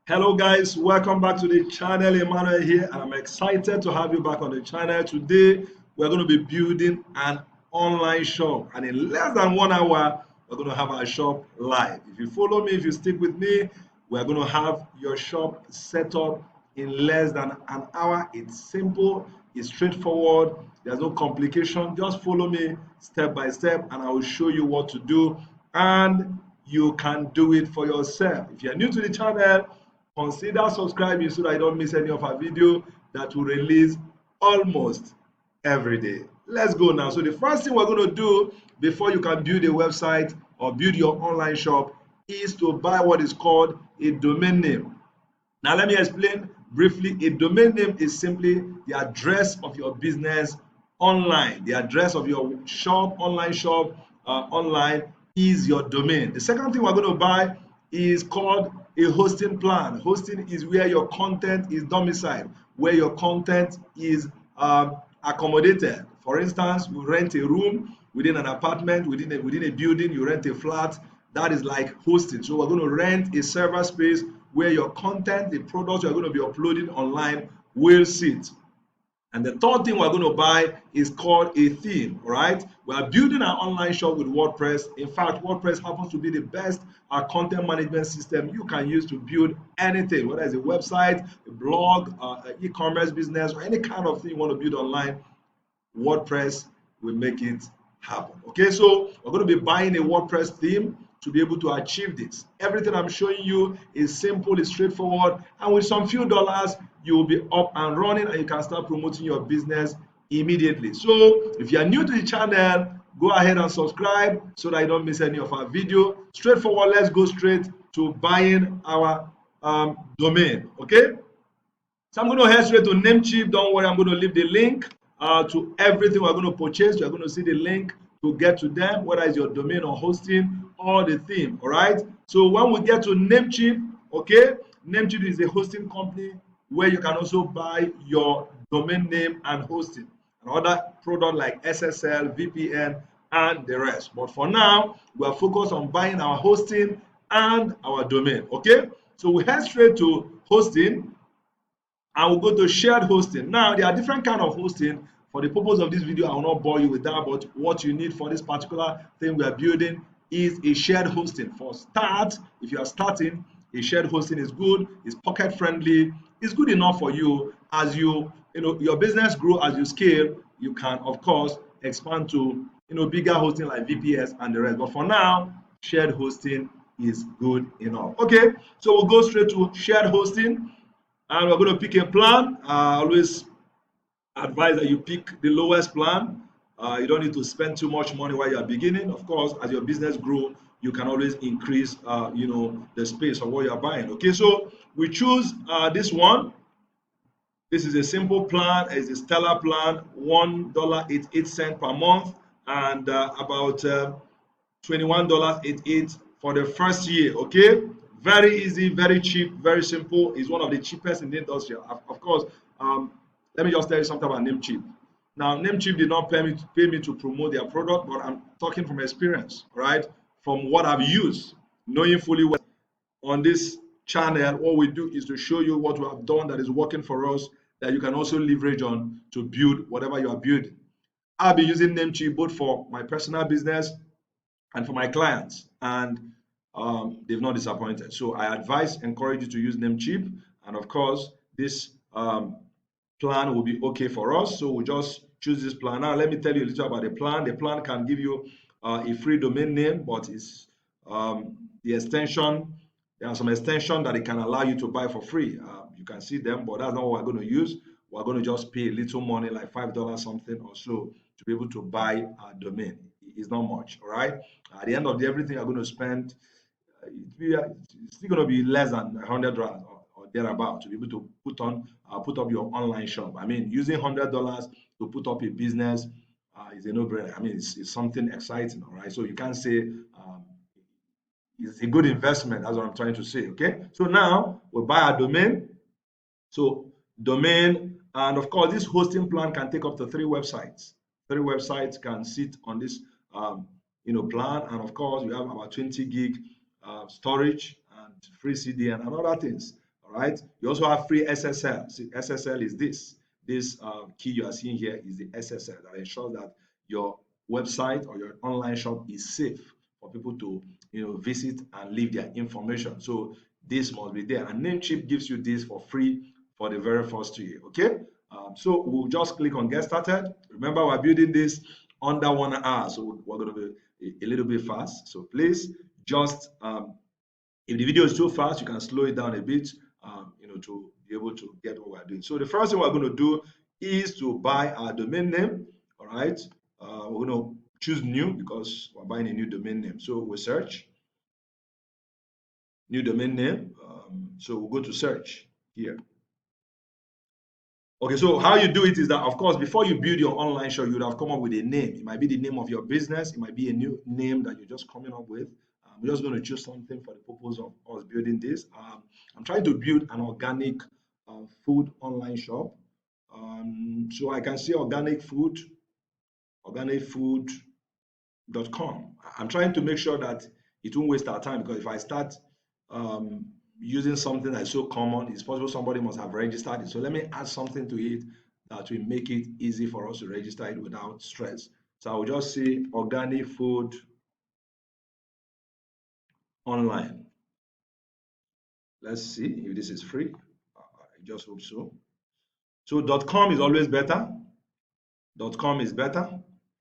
Hello guys, welcome back to the channel. Emmanuel here, and I'm excited to have you back on the channel. Today we're going to be building an online shop, and in less than 1 hour we're going to have our shop live. If you follow me, if you stick with me, we're going to have your shop set up in less than an hour. It's simple, it's straightforward, there's no complication. Just follow me step by step and I will show you what to do, and you can do it for yourself. If you're new to the channel, consider subscribing so that you don't miss any of our video that we release almost every day. Let's go now. So the first thing we're going to do before you can build a website or build your online shop is to buy what is called a domain name. Now let me explain briefly. A domain name is simply the address of your business online. The address of your shop, online shop, online is your domain. The second thing we're going to buy is called a hosting plan. Hosting is where your content is domiciled, where your content is accommodated. For instance, you rent a room within an apartment, within a building, you rent a flat. That is like hosting. So we're going to rent a server space where your content, the products you're going to be uploading online will sit. And the third thing we're going to buy is called a theme. All right, we are building our online shop with WordPress. In fact, WordPress happens to be the best content management system you can use to build anything, whether it's a website, a blog, e-commerce business, or any kind of thing you want to build online. WordPress will make it happen. Okay, so we're going to be buying a WordPress theme to be able to achieve this. Everything I'm showing you is simple, it's straightforward, and with some few dollars, you will be up and running and you can start promoting your business immediately. So if you are new to the channel, go ahead and subscribe so that you don't miss any of our video. Straightforward, let's go straight to buying our domain. Okay, so I'm going to head straight to Namecheap. Don't worry, I'm going to leave the link to everything we're going to purchase. You're going to see the link to get to them, whether it's your domain or hosting or the theme. All right, so when we get to Namecheap, okay, Namecheap is a hosting company where you can also buy your domain name and hosting and other products like SSL, VPN, and the rest. But for now, we are focused on buying our hosting and our domain. Okay, so we head straight to hosting and we'll go to shared hosting. Now, there are different kind of hosting. For the purpose of this video, I will not bore you with that, but what you need for this particular thing we are building is a shared hosting. For start, if you are starting, a shared hosting is good, it's pocket friendly, it's good enough for you. As your business grow, as you scale, you can of course expand to bigger hosting like VPS and the rest. But for now, shared hosting is good enough. Okay, so we'll go straight to shared hosting. And we're going to pick a plan. I always advise that you pick the lowest plan. You don't need to spend too much money while you're beginning. Of course, as your business grows, you can always increase, the space of what you're buying. Okay, so we choose this one. This is a simple plan. It's a stellar plan, $1.88 per month, and about $21.88 for the first year. Okay, very easy, very cheap, very simple. It's one of the cheapest in the industry. Of course, let me just tell you something about Namecheap. Now, Namecheap did not pay me to promote their product, but I'm talking from experience, right? From what I've used, knowing fully well on this channel, what we do is to show you what we have done that is working for us, that you can also leverage on to build whatever you are building. I'll be using Namecheap both for my personal business and for my clients, and they've not disappointed. So I encourage you to use Namecheap, and of course, this plan will be okay for us. So we just choose this plan. Now, let me tell you a little about the plan. The plan can give you a free domain name, but it's the extension. There are some extensions that it can allow you to buy for free. You can see them, but that's not what we're going to use. We're going to just pay a little money, like $5 something or so, to be able to buy a domain. It's not much, all right? At the end of everything you're going to spend, it's still going to be less than $100 or thereabout to be able to put up your online shop. I mean, using $100 to put up a business is a no-brainer. I mean, it's something exciting, all right? So you can't say it's a good investment. That's what I'm trying to say. Okay. So now we buy a domain. So domain, and of course, this hosting plan can take up to 3 websites. 3 websites can sit on this plan, and of course, we have about 20 gig storage and free CDN and other things. All right. You also have free SSL. See, SSL is this key you are seeing here is the SSL that ensures that your website or your online shop is safe for people to visit and leave their information. So this must be there. And Namecheap gives you this for free for the very first year. Okay. So we'll just click on get started. Remember, we're building this under 1 hour, so we're going to be a little bit fast. So please just if the video is too fast, you can slow it down a bit, to be able to get what we're doing. So the first thing we're going to do is to buy our domain name. All right. We're going to choose new because we're buying a new domain name. So we search new domain name. So we'll go to search here. Okay, so how you do it is that, of course, before you build your online shop, you would have come up with a name. It might be the name of your business. It might be a new name that you're just coming up with. We're just going to choose something for the purpose of us building this. I'm trying to build an organic food online shop. So I can see organicfood.com. I'm trying to make sure that it won't waste our time, because if I start using something that's so common, it's possible somebody must have registered it. So let me add something to it that will make it easy for us to register it without stress. So I will just say organic food online. Let's see if this is free. I just hope so. So .com is always better. .com is better.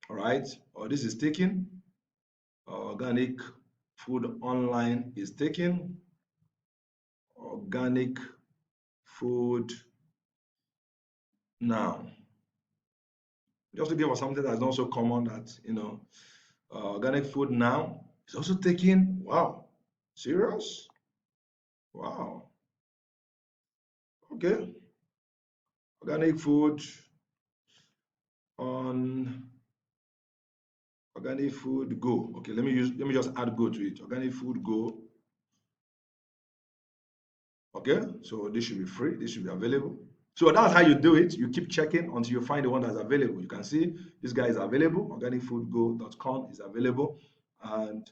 All right. Oh, this is taken. Organic food online is taken. Organic food now. Just to give us something that's not so common, that organic food now is also taken. Wow. Serious? Wow. Okay. Organic food on organic food go. Okay, let me just add go to it. Organic food go. Okay, so this should be free, this should be available. So that's how you do it. You keep checking until you find the one that's available. You can see this guy is available. Organicfoodgo.com is available. And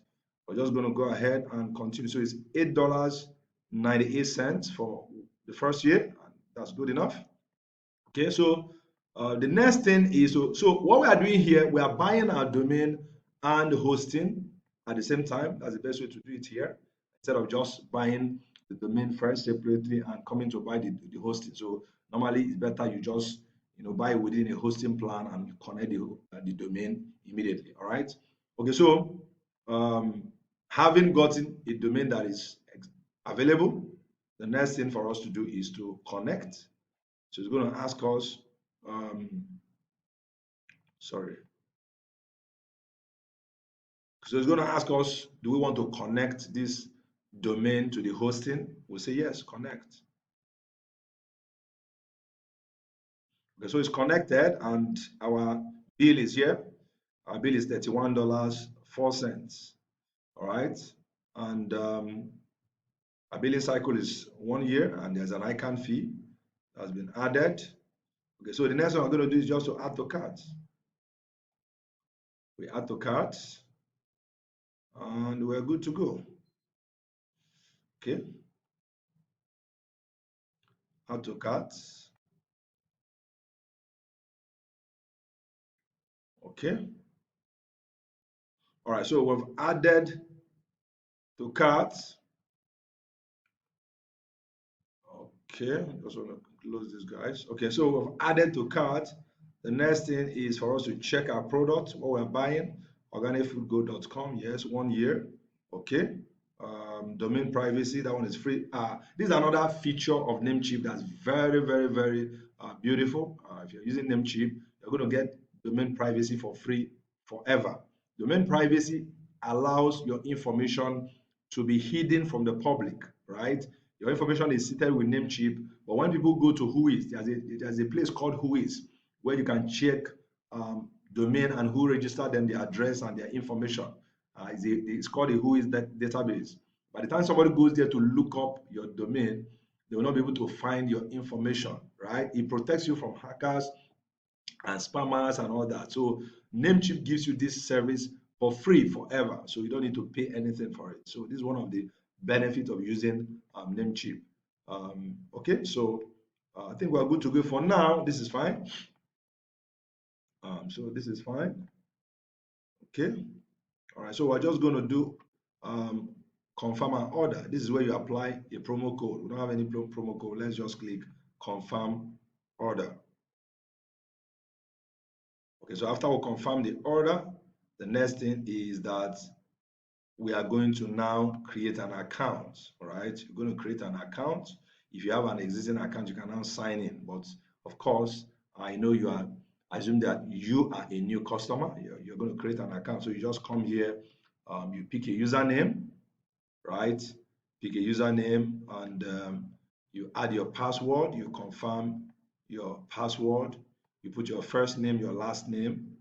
we're just going to go ahead and continue. So it's $8.98 for the first year. And that's good enough. Okay, so the next thing is, so what we are doing here, we are buying our domain and hosting at the same time. That's the best way to do it here, instead of just buying the domain first separately and coming to buy the hosting. So normally it's better you just buy within a hosting plan and you connect the domain immediately. All right. Okay, so having gotten a domain that is available, the next thing for us to do is to connect. So it's going to ask us, sorry. So it's going to ask us, do we want to connect this domain to the hosting? We'll say yes, connect. Okay, so it's connected and our bill is here. Our bill is $31.04. All right. And our billing cycle is 1 year, and there's an ICANN fee that's been added. Okay, so the next one I'm going to do is just to add to cart. We add to cart and we're good to go. Okay. Add to cart. Okay. All right, so we've added to cart. Okay, just want to close these guys. Okay, so we've added to cart. The next thing is for us to check our product, what we're buying. Organicfoodgo.com, yes, 1 year. Okay. Domain privacy, that one is free. This is another feature of Namecheap that's very, very, very beautiful. If you're using Namecheap, you're going to get domain privacy for free forever. Domain privacy allows your information to be hidden from the public, right? Your information is seated with Namecheap, but when people go to Whois, there's a place called Whois where you can check domain and who registered them, their address and their information. It's called a Whois database. By the time somebody goes there to look up your domain, they will not be able to find your information, right? It protects you from hackers and spammers and all that. So Namecheap gives you this service for free forever, so you don't need to pay anything for it. So this is one of the benefits of using Namecheap. Okay, so I think we're good to go for now. This is fine. So this is fine. Okay. All right. So we're just going to do confirm an order. This is where you apply a promo code. We don't have any promo code. Let's just click confirm order. Okay. So after we confirm the order, the next thing is that we are going to now create an account. All right. You're going to create an account. If you have an existing account, you can now sign in. But of course, I know you are, assume that you are a new customer. You're going to create an account. So you just come here, you pick a username, right? Pick a username and you add your password. You confirm your password. You put your first name, your last name,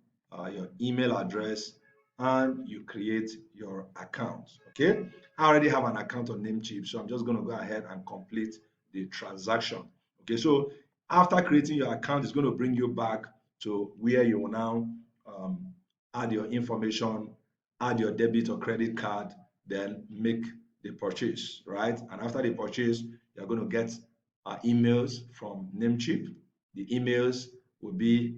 your email address, and you create your account. Okay, I already have an account on Namecheap, so I'm just going to go ahead and complete the transaction. Okay, so after creating your account, it's going to bring you back to where you will now add your information, add your debit or credit card, then make the purchase, right? And after the purchase, you're going to get emails from Namecheap. The emails will be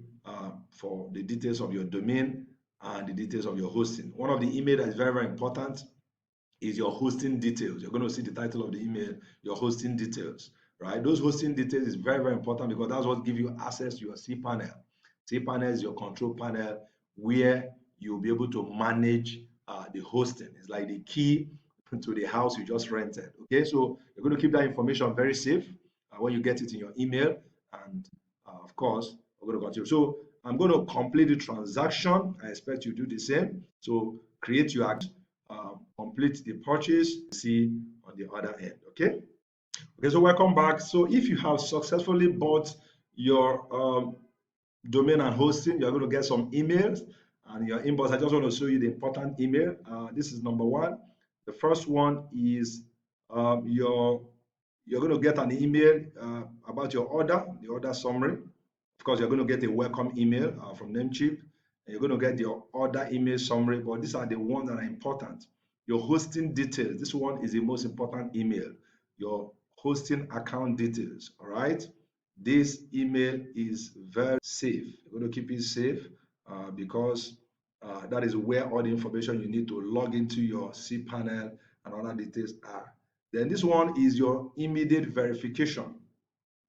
for the details of your domain and the details of your hosting. One of the email that is very, very important is your hosting details. You're going to see the title of the email, your hosting details, right? Those hosting details is very, very important because that's what gives you access to your cPanel. cPanel is your control panel where you'll be able to manage the hosting. It's like the key to the house you just rented. Okay, so you're going to keep that information very safe when you get it in your email, and of course, we're going to continue. So I'm going to complete the transaction. I expect you do the same. So create your complete the purchase. See on the other end. Okay. Okay. So welcome back. So if you have successfully bought your domain and hosting, you're going to get some emails and your inbox. I just want to show you the important email. This is number one. The first one is you're going to get an email about your order, the order summary. Of course, you're going to get a welcome email from Namecheap. And you're going to get your order email summary, but these are the ones that are important. Your hosting details. This one is the most important email. Your hosting account details. All right. This email is very safe. You're going to keep it safe because that is where all the information you need to log into your cPanel and other details are. Then this one is your immediate verification.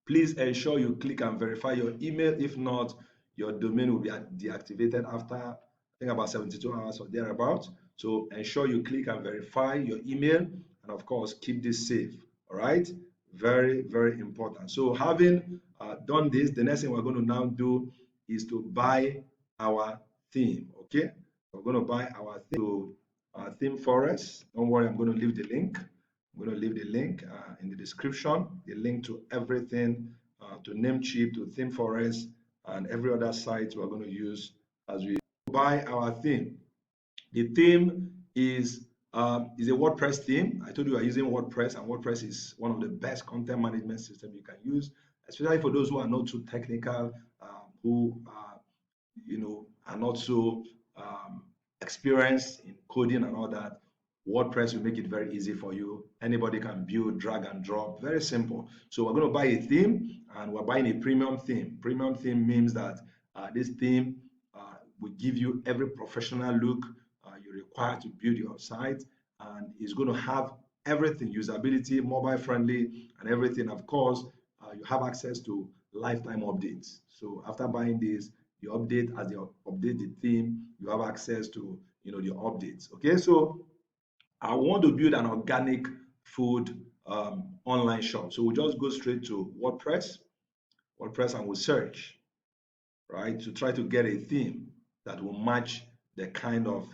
Please ensure you click and verify your email. If not, your domain will be deactivated after, I think, about 72 hours or thereabouts. So ensure you click and verify your email, and of course, keep this safe. All right, very, very important. So having done this, the next thing we're going to now do is to buy our theme. Okay, we're going to buy our theme to Theme Forest. Don't worry, I'm going to leave the link. I'm going to leave the link in the description, the link to everything, to Namecheap, to Theme Forest, and every other site we're going to use as we buy our theme. The theme is a WordPress theme. I told you we are using WordPress, and WordPress is one of the best content management systems you can use, especially for those who are not too technical, who are not so experienced in coding and all that. WordPress will make it very easy for you. Anybody can build, drag and drop, very simple. So we're going to buy a theme, and we're buying a premium theme. Premium theme means that this theme will give you every professional look you require to build your site, and it's going to have everything, usability, mobile friendly, and everything. Of course, you have access to lifetime updates. So after buying this, you update, as you update the theme, you have access to the updates. Okay, so I want to build an organic food online shop. So we'll just go straight to WordPress, and we'll search, right, to try to get a theme that will match the kind of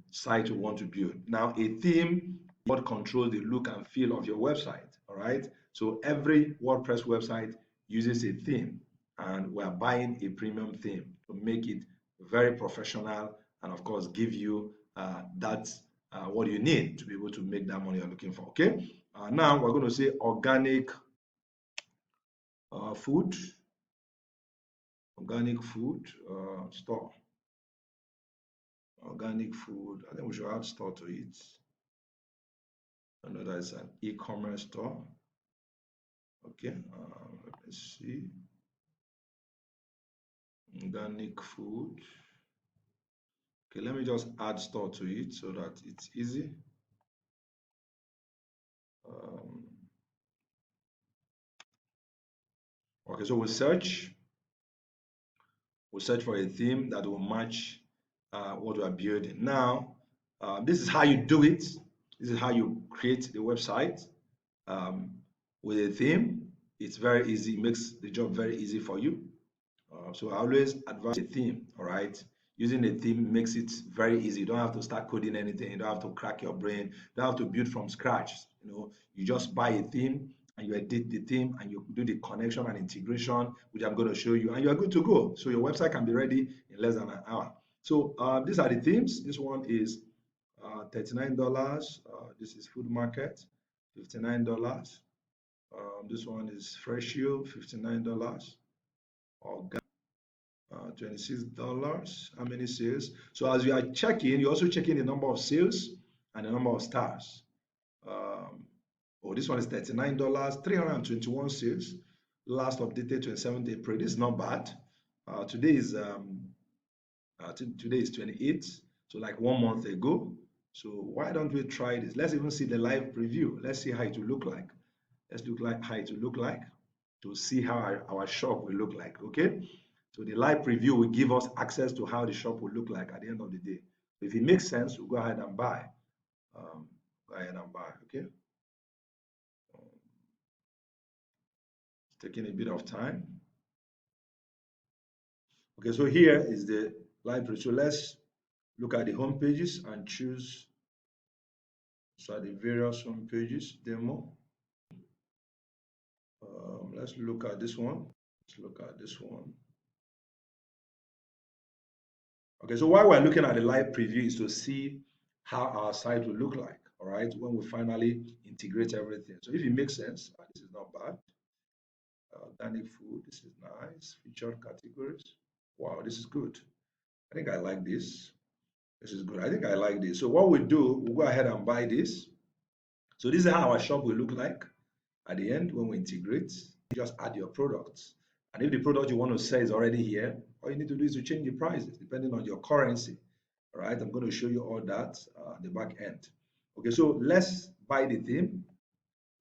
site you want to build. Now, a theme what controls the look and feel of your website. All right. So every WordPress website uses a theme, and we're buying a premium theme to make it very professional and, of course, give you what you need to be able to make that money you're looking for. Okay. Now we're going to say organic food. Organic food store. Organic food. I think we should add store to it. I know that it's an e-commerce store. Okay, let's see. Organic food. Okay, let me just add store to it so that it's easy. Um, okay, so we'll search for a theme that will match what we are building. Now, this is how you do it. This is how you create the website um, with a theme. It's very easy, it makes the job very easy for you. So I always advise a theme, all right? Using a theme makes it very easy. You don't have to start coding anything. You don't have to crack your brain. You don't have to build from scratch. You just buy a theme and you edit the theme and you do the connection and integration, which I'm going to show you, and you are good to go. So your website can be ready in less than an hour. So these are the themes. This one is $39. This is food market, $59. This one is Freshio, $59. Organic. $26. How many sales? So as you are checking, you're also checking the number of sales and the number of stars. This one is $39, 321 sales. Last updated 27th April. This is not bad. Today is 28th, so like 1 month ago. So why don't we try this? Let's even see the live preview. Let's see how it will look like. Let's look like how it will look like to see how our shop will look like. Okay. So the live preview will give us access to how the shop will look like at the end of the day. If it makes sense, we'll go ahead and buy. Go ahead and buy, okay? It's taking a bit of time. Okay, so here is the live preview. So let's look at the home pages and choose. So the various home pages demo. Let's look at this one. Let's look at this one. Okay, so why we're looking at the live preview is to see how our site will look like, all right, when we finally integrate everything. So if it makes sense, this is not bad. Organic food, this is nice. Featured categories. Wow, this is good. I think I like this. This is good. I think I like this. So what we do, we'll go ahead and buy this. So this is how our shop will look like at the end when we integrate. You just add your products. And if the product you want to sell is already here, all you need to do is to change the prices depending on your currency. All right, I'm going to show you all that at the back end. Okay, so let's buy the theme.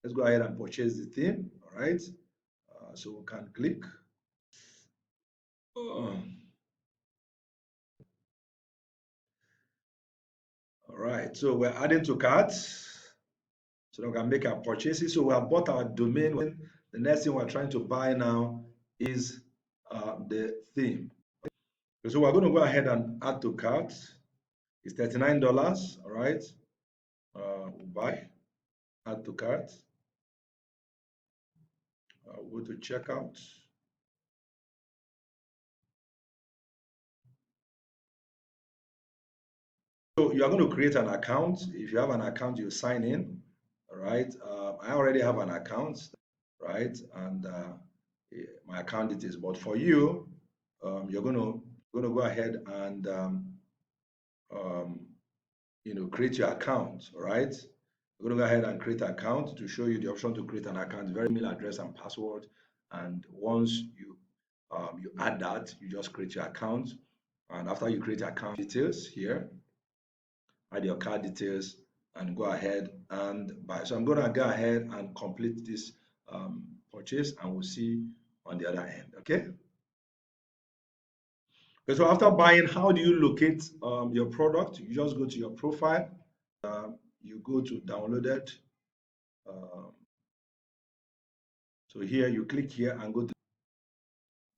Let's go ahead and purchase the theme. All right, so we can click. All right, so we're adding to carts so we can make our purchases. So we have bought our domain. The next thing we're trying to buy now is the theme. So we're going to go ahead and add to cart. It's $39. All right, we'll buy, add to cart. Go to checkout. So you are going to create an account. If you have an account, you sign in. All right. I already have an account, right? And my account details. But for you, you're going to go ahead and create your account. All right. You're going to go ahead and create an account to show you the option to create an account, very email address and password. And once you add that, you just create your account. And after you create account details here, add your card details and go ahead and buy. So I'm going to go ahead and complete this purchase and we'll see on the other end. Okay. Okay, so after buying, how do you locate your product? You just go to your profile. You go to downloaded. So here you click here and go to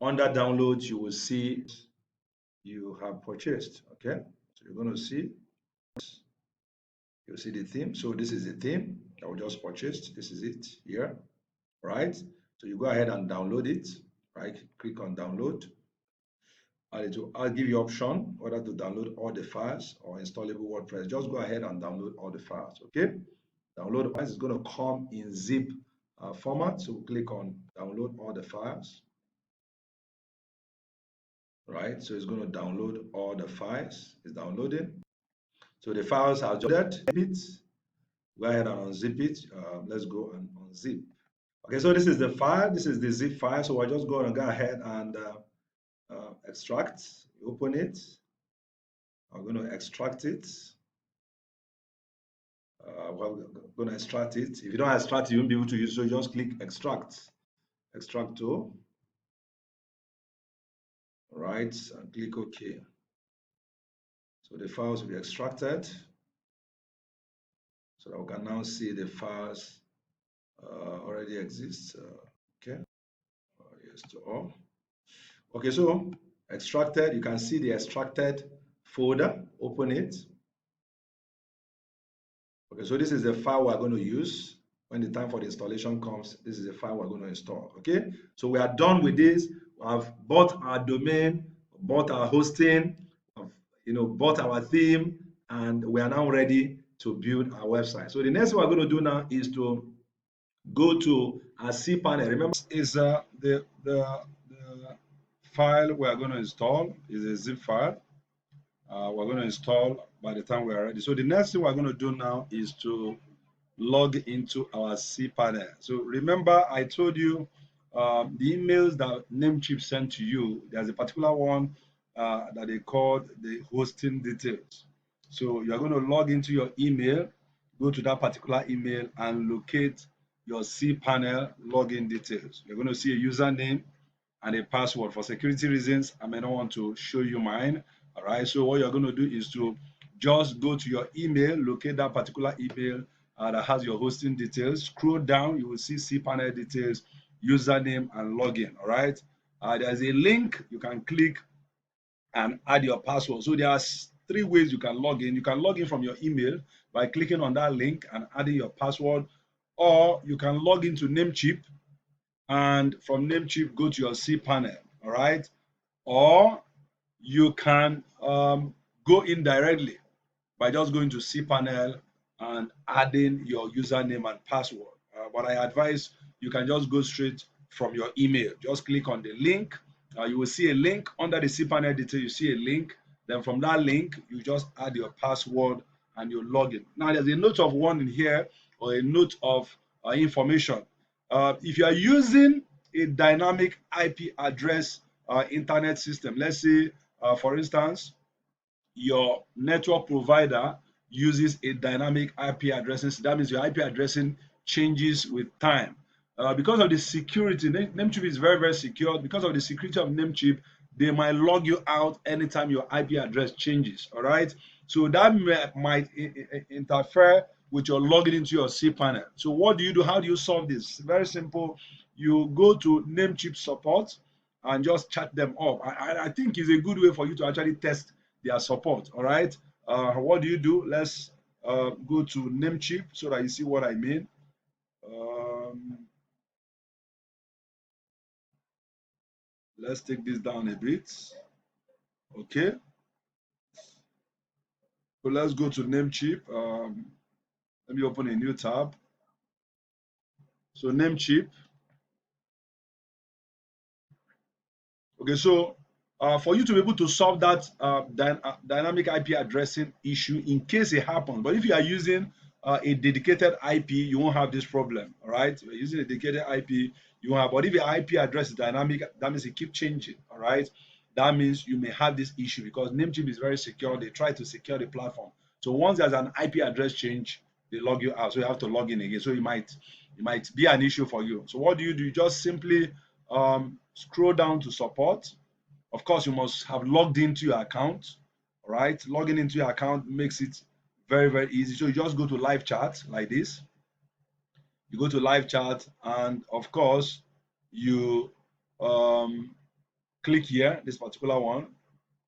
under downloads. You will see you have purchased. Okay, so you're going to see. You'll see the theme. So this is the theme that we just purchased. This is it here, right? So you go ahead and download it, right? Click on download. I'll give you option whether to download all the files or installable WordPress. Just go ahead and download all the files, okay? Download files is going to come in zip format. So click on download all the files, right? So it's going to download all the files. It's downloading. So the files are just it. Go ahead and unzip it. Let's go and unzip. Okay, so this is the file. This is the zip file. So we're just going to go ahead and extract. Open it. I'm going to extract it. We're going to extract it. If you don't extract, you won't be able to use it. So just click extract. Extract to. Right, and click OK. So the files will be extracted. So that we can now see the files already exist. Okay, yes to all. Okay, so extracted, you can see the extracted folder. Open it. Okay, so this is the file we're going to use. When the time for the installation comes, this is the file we're going to install. Okay, so we are done with this. We have bought our domain, bought our hosting, bought our theme, and we are now ready to build our website. So the next thing we're going to do now is to go to our cPanel. Remember, is the file we are going to install is a zip file. We're going to install by the time we are ready. So the next thing we're going to do now is to log into our cPanel. So remember, I told you the emails that Namecheap sent to you, there's a particular one that they called the hosting details. So you're going to log into your email, go to that particular email and locate your cPanel login details. You're going to see a username and a password. For security reasons, I may not want to show you mine. All right, so what you're going to do is to just go to your email, locate that particular email that has your hosting details. Scroll down, you will see cPanel details, username, and login. All right, there's a link you can click and add your password. So there are three ways you can log in. You can log in from your email by clicking on that link and adding your password, or you can log into Namecheap and from Namecheap go to your cPanel. All right, or you can go in directly by just going to cPanel and adding your username and password. But I advise you can just go straight from your email. Just click on the link. You will see a link under the cPanel detail. You see a link. Then from that link, you just add your password and your login. Now there's a note of warning here or a note of information. If you are using a dynamic IP address internet system, let's say, for instance, your network provider uses a dynamic IP addressing. That means your IP addressing changes with time. Because of the security, Namecheap is very, very secure. Because of the security of Namecheap, they might log you out anytime your IP address changes. All right. So that might interfere with your logging into your cPanel. So what do you do? How do you solve this? Very simple. You go to Namecheap support and just chat them up. I think it's a good way for you to actually test their support. All right. What do you do? Let's go to Namecheap so that you see what I mean. Let's take this down a bit. Okay. So let's go to Namecheap. Let me open a new tab. So Namecheap. Okay, so for you to be able to solve that dynamic IP addressing issue in case it happens, but if you are using a dedicated IP, you won't have this problem. All right, if you're using a dedicated IP, you won't have. But if your IP address is dynamic, that means it keeps changing. All right, that means you may have this issue because Namecheap is very secure. They try to secure the platform. So once there's an IP address change, they log you out. So you have to log in again. So it might be an issue for you. So what do? You just simply scroll down to support. Of course, you must have logged into your account. All right, logging into your account makes it very, very easy. So you just go to live chat like this. You go to live chat, and of course, you click here, this particular one.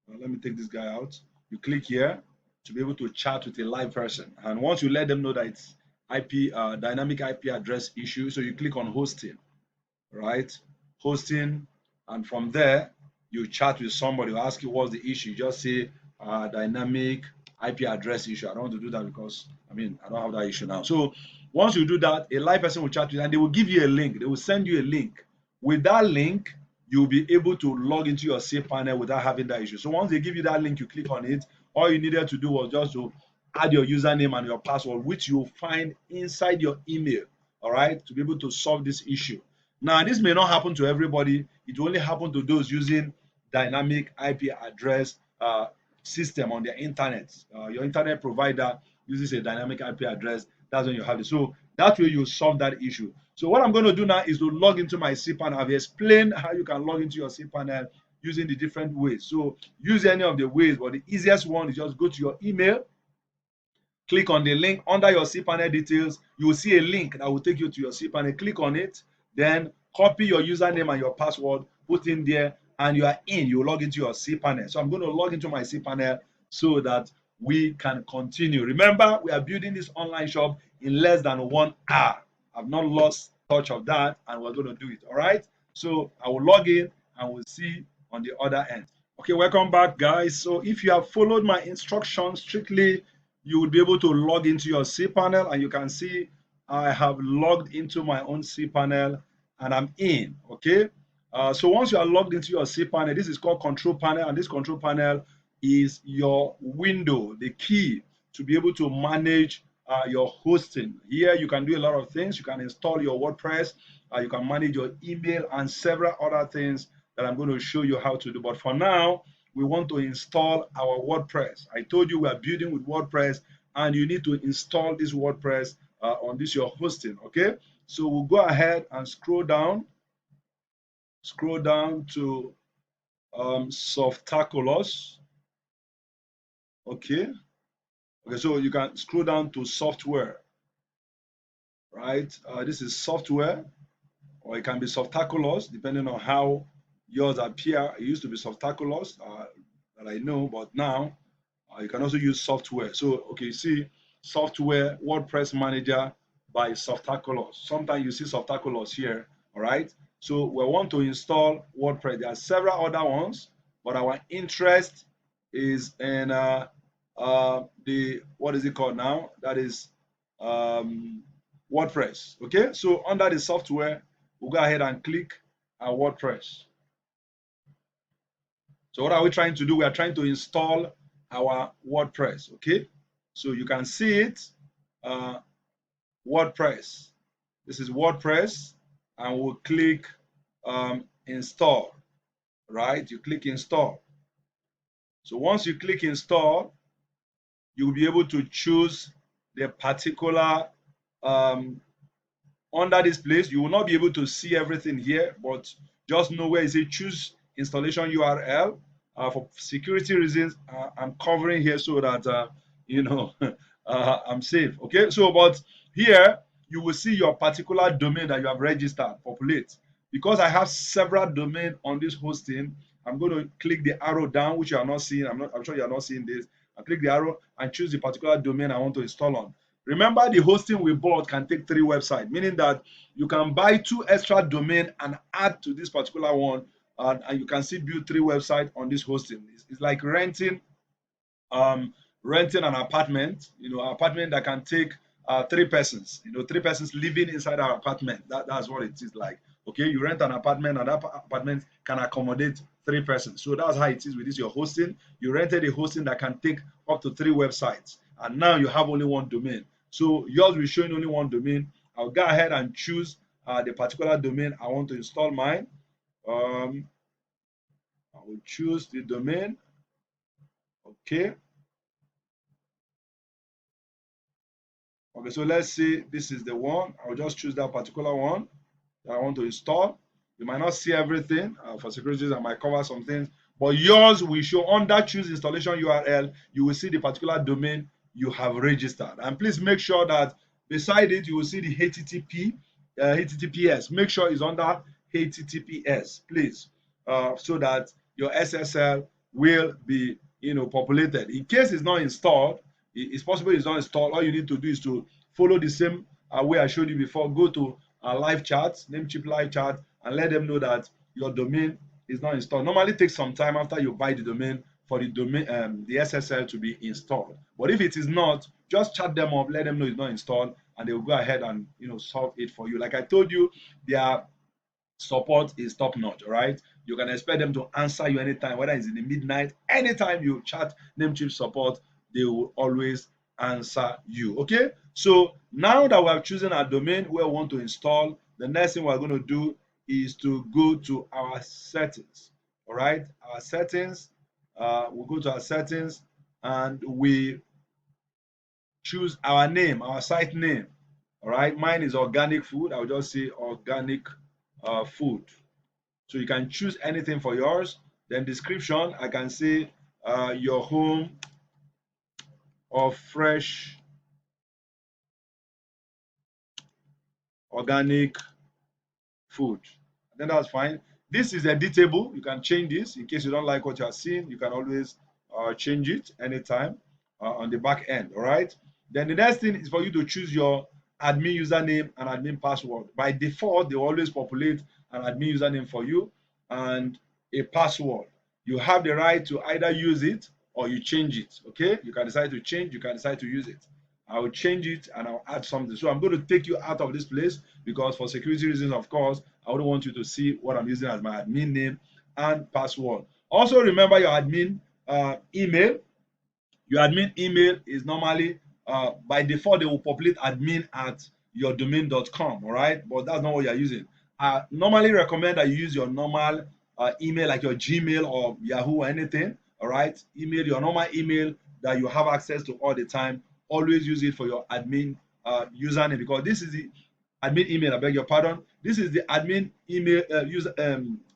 Let me take this guy out. You click here to be able to chat with a live person. And once you let them know that it's IP dynamic IP address issue, so you click on hosting, right? Hosting, and from there you chat with somebody who ask you what's the issue. You just say dynamic IP address issue. I don't want to do that because I don't have that issue now. So once you do that, a live person will chat with you and they will give you a link. They will send you a link. With that link, you'll be able to log into your cPanel without having that issue. So once they give you that link, you click on it. All you needed to do was just to add your username and your password, which you'll find inside your email. all right, to be able to solve this issue. Now, this may not happen to everybody. It will only happen to those using dynamic IP address system on their internet. Your internet provider uses a dynamic IP address. That's when you have it. So that way you solve that issue. So what I'm going to do now is to log into my cPanel. I've explained how you can log into your cPanel using the different ways. So use any of the ways, but the easiest one is just go to your email, click on the link under your cPanel details. You will see a link that will take you to your cPanel. Click on it, then copy your username and your password, put in there, and you are in. You log into your cPanel. So I'm going to log into my cPanel so that we can continue. Remember, we are building this online shop in less than 1 hour. I've not lost touch of that, and we're going to do it. All right. So I will log in, and we'll see on the other end. Okay, welcome back, guys. So if you have followed my instructions strictly, you will be able to log into your cPanel, and you can see I have logged into my own cPanel and I'm in. Okay. So once you are logged into your cPanel, this is called control panel, and this control panel is your window, the key to be able to manage your hosting. Here you can do a lot of things. You can install your WordPress, you can manage your email, and several other things that I'm going to show you how to do. But for now, we want to install our WordPress. I told you we are building with WordPress, and you need to install this WordPress on this your hosting. Okay, so we'll go ahead and scroll down to Softaculous. Okay, so you can scroll down to software, right? This is software, or it can be Softaculous depending on how yours appear. It used to be Softaculous that I know, but now you can also use software. So, okay, you see software WordPress manager by Softaculous. Sometimes you see Softaculous here, all right? So we want to install WordPress. There are several other ones, but our interest is in the, what is it called now? That is WordPress, okay? So under the software, we'll go ahead and click WordPress. So what are we trying to do? We are trying to install our WordPress, okay? So you can see it, WordPress. This is WordPress, and we'll click install, right? You click install. So once you click install, you'll be able to choose the particular, under this place. You will not be able to see everything here, but just know where it says choose installation URL. For security reasons, I'm covering here so that you know I'm safe. Okay, so but here you will see your particular domain that you have registered populate. Because I have several domains on this hosting, I'm going to click the arrow down, which you are not seeing. I'm sure you are not seeing this. I click the arrow and choose the particular domain I want to install on. Remember, the hosting we bought can take 3 websites, meaning that you can buy 2 extra domain and add to this particular one, and you can still build 3 websites on this hosting. It's like renting an apartment, an apartment that can take 3 persons, 3 persons living inside our apartment. That's what it is like. Okay, you rent an apartment, and that apartment can accommodate 3 persons. So that's how it is with this your hosting. You rented a hosting that can take up to 3 websites, and now you have only 1 domain. So yours will show only 1 domain. I'll go ahead and choose the particular domain I want to install mine. I will choose the domain. Okay. Okay, so let's see, this is the one. I'll just choose that particular one that I want to install. You might not see everything. For security reasons, I might cover some things, but yours will show under choose installation URL. You will see the particular domain you have registered. And please make sure that beside it, you will see the HTTPS. Make sure it's under HTTPS, please, so that your SSL will be populated. In case it's not installed, it's possible it's not installed. All you need to do is to follow the same way I showed you before. Go to live chat, Namecheap live chat, and let them know that your domain is not installed. Normally it takes some time after you buy the domain for the domain, the SSL to be installed. But if it is not, just chat them up, let them know it's not installed, and they will go ahead and solve it for you. Like I told you, their support is top notch. All right, you can expect them to answer you anytime, whether it's in the midnight, anytime you chat Namecheap support, they will always answer you. Okay, so now that we have chosen our domain where we want to install, the next thing we're going to do is to go to our settings. All right, our settings, we'll go to our settings and we choose our name, our site name. All right, mine is organic food. I'll just say organic food. So you can choose anything for yours. Then description, I can say your home of fresh organic food. Then that's fine. This is editable. You can change this in case you don't like what you are seeing. You can always change it anytime on the back end. All right. Then the next thing is for you to choose your admin username and admin password. By default, they always populate an admin username for you and a password. You have the right to either use it or you change it. Okay. You can decide to change. You can decide to use it. I will change it and I'll add something. So I'm going to take you out of this place because for security reasons, of course, I wouldn't want you to see what I'm using as my admin name and password. Also remember your admin email. Your admin email is normally, by default, they will populate admin at yourdomain.com, all right? But that's not what you're using. I normally recommend that you use your normal email, like your Gmail or Yahoo or anything, all right? Email, your normal email that you have access to all the time. Always use it for your admin username because this is the admin email. I beg your pardon. This is the admin email.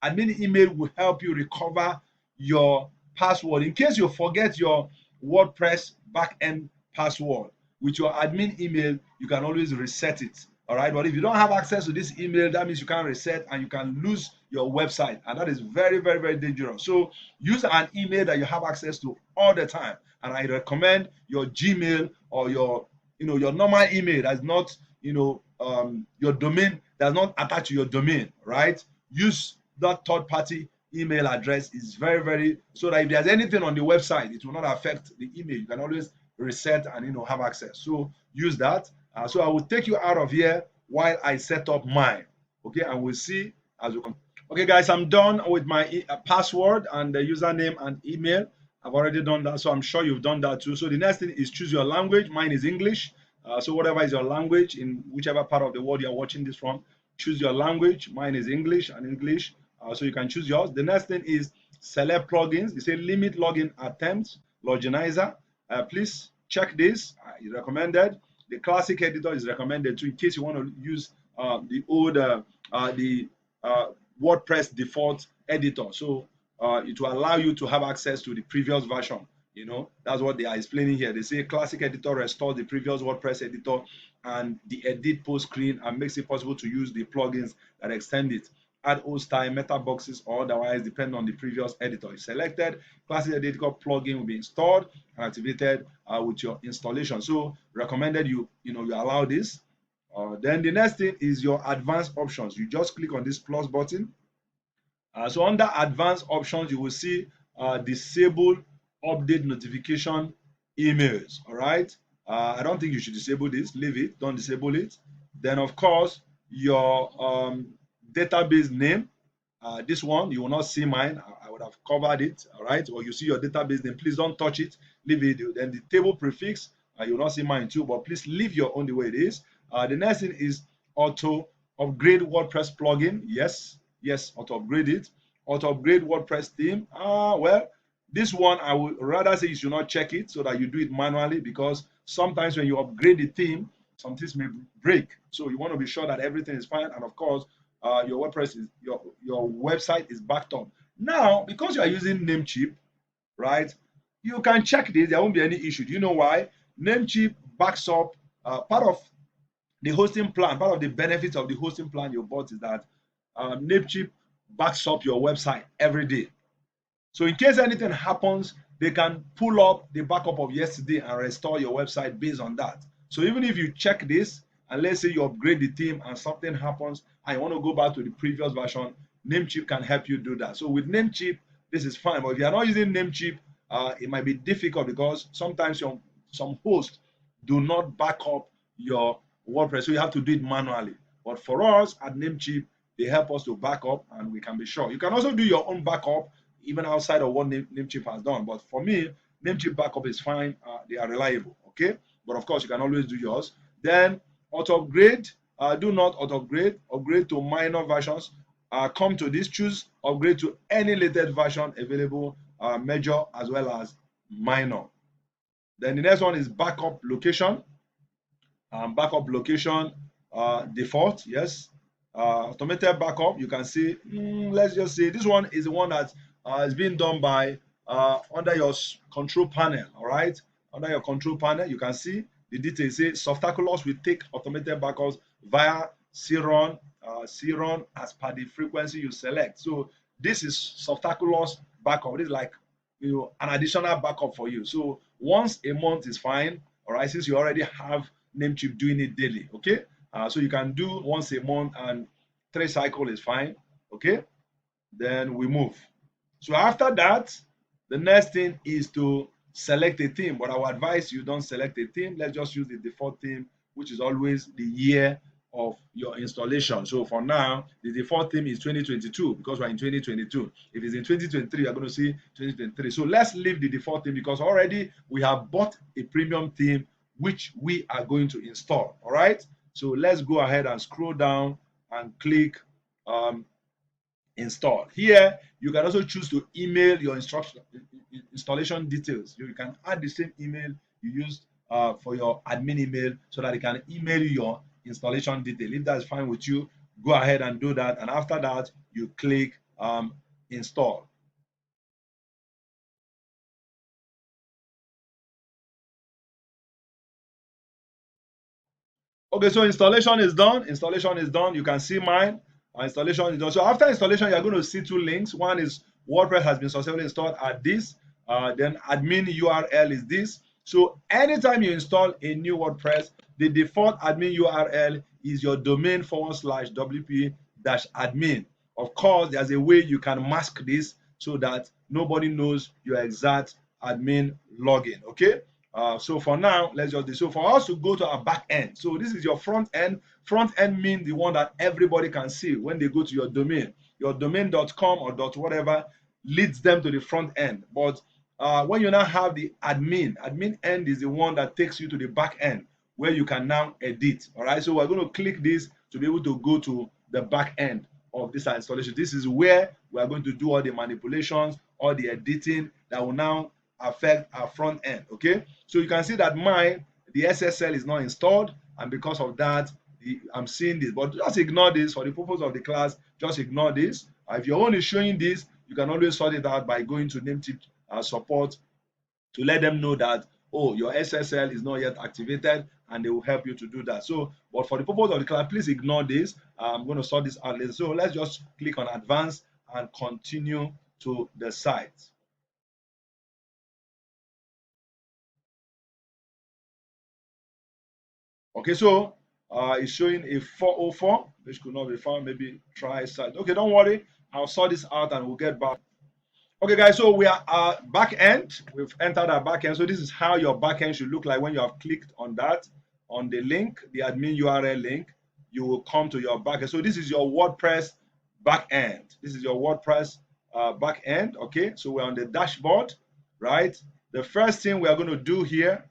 Admin email will help you recover your password in case you forget your WordPress backend password. With your admin email, you can always reset it. All right. But if you don't have access to this email, that means you can't reset and you can lose your website. And that is very, very, very dangerous. So use an email that you have access to all the time. And I recommend your Gmail or your normal email that's not, your domain does not attach to your domain, right? Use that third party email address is very, very, so that if there's anything on the website, it will not affect the email. You can always reset and have access. So use that. So I will take you out of here while I set up mine. Okay, and we'll see as we come. Okay, guys, I'm done with my password and the username and email. I've already done that, so I'm sure you've done that too. So the next thing is choose your language. Mine is English. So whatever is your language in whichever part of the world you're watching this from, choose your language. Mine is English and English. So you can choose yours. The next thing is select plugins. You say limit login attempts, loginizer. Please check this. It's recommended. The classic editor is recommended too in case you want to use the old WordPress default editor. So it will allow you to have access to the previous version. That's what they are explaining here. They say classic editor restores the previous WordPress editor and the edit post screen and makes it possible to use the plugins that extend it. Add host time, meta boxes, or otherwise depend on the previous editor. If selected, classic editor plugin will be installed and activated with your installation. So recommended you allow this. Then the next thing is your advanced options. You just click on this plus button. So under advanced options, you will see disable update notification emails. All right. I don't think you should disable this. Leave it. Don't disable it. Then, of course, your database name. This one, you will not see mine. I would have covered it. All right. Or you see your database name. Please don't touch it. Leave it. Then the table prefix. You will not see mine too. But please leave your own the way it is. The next thing is auto upgrade WordPress plugin. Yes, auto upgrade it. Auto upgrade WordPress theme. Well, this one I would rather say you should not check it so that you do it manually because sometimes when you upgrade the theme, some things may break. So you want to be sure that everything is fine. And of course, your WordPress is your website is backed up. Now, because you are using Namecheap, right? You can check this. There won't be any issue. Do you know why? Namecheap backs up part of the hosting plan. Part of the benefits of the hosting plan you bought is that Namecheap backs up your website every day. So in case anything happens, they can pull up the backup of yesterday and restore your website based on that. So even if you check this, and let's say you upgrade the theme and something happens and you want to go back to the previous version, Namecheap can help you do that. So with Namecheap, this is fine. But if you are not using Namecheap, it might be difficult because sometimes some hosts do not back up your WordPress, so you have to do it manually. But for us at Namecheap, they help us to back up and we can be sure. You can also do your own backup even outside of what Namecheap has done. But for me, Namecheap backup is fine. They are reliable. Okay. but of course you can always do yours. Then auto upgrade, do not auto upgrade, upgrade to minor versions. Come to this, choose upgrade to any latest version available, major as well as minor. Then the next one is backup location. Backup location, default, yes. Automated backup, you can see, let's just say this one is the one that is being done by under your control panel, all right? Under your control panel, you can see the details. Say Softaculous will take automated backups via Cron, as per the frequency you select. So this is Softaculous backup. This is like an additional backup for you. So once a month is fine, all right, since you already have Namecheap doing it daily, okay? So you can do once a month and 3 cycle is fine, okay? Then we move. So after that, the next thing is to select a theme, but I would advise you don't select a theme. Let's just use the default theme, which is always the year of your installation. So for now, the default theme is 2022 because we're in 2022. If it's in 2023, you're going to see 2023. So let's leave the default theme because already we have bought a premium theme which we are going to install. All right. So let's go ahead and scroll down and click install. Here, you can also choose to email your installation details. You can add the same email you used for your admin email so that it can email you your installation detail. If that's fine with you, go ahead and do that. And after that, you click install. Okay, so installation is done. Installation is done. You can see mine. Installation is done. So after installation, you're going to see 2 links. One is WordPress has been successfully installed at this. Then admin URL is this. So anytime you install a new WordPress, the default admin URL is your domain /wp-admin. Of course, there's a way you can mask this so that nobody knows your exact admin login. Okay. So for now, let's just do. So for us to go to our back end, so this is your front end. Front end means the one that everybody can see when they go to your domain. Your domain.com or .whatever leads them to the front end. But when you now have the admin end is the one that takes you to the back end where you can now edit. All right. So we're going to click this to be able to go to the back end of this installation. This is where we are going to do all the manipulations, all the editing that will now affect our front end. Okay, so you can see that the SSL is not installed, and because of that I'm seeing this, but just ignore this for the purpose of the class. Just ignore this. If your own is showing this, you can always sort it out by going to Namecheap support to let them know that, oh, your SSL is not yet activated, and they will help you to do that. So, but for the purpose of the class, please ignore this. I'm going to sort this out later. So let's just click on advanced and continue to the site. Okay, so it's showing a 404, which could not be found. Maybe try site. Okay, don't worry. I'll sort this out and we'll get back. Okay, guys, so we are back end. We've entered our back end. So this is how your back end should look like when you have clicked on that, on the link, the admin URL link. You will come to your back end. So this is your WordPress back end. This is your WordPress back end. Okay, so we're on the dashboard, right? The first thing we are going to do here,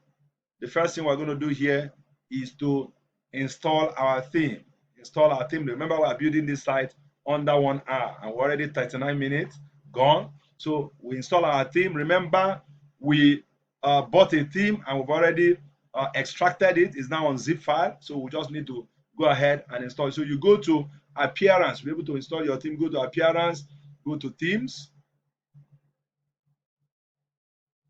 is to install our theme. Install our theme. Remember, we are building this site under 1 hour and we're already 39 minutes gone. So we install our theme. Remember, we bought a theme and we've already extracted it. It's now on zip file. So we just need to go ahead and install it. So you go to appearance. We're able to install your theme. Go to appearance. Go to themes.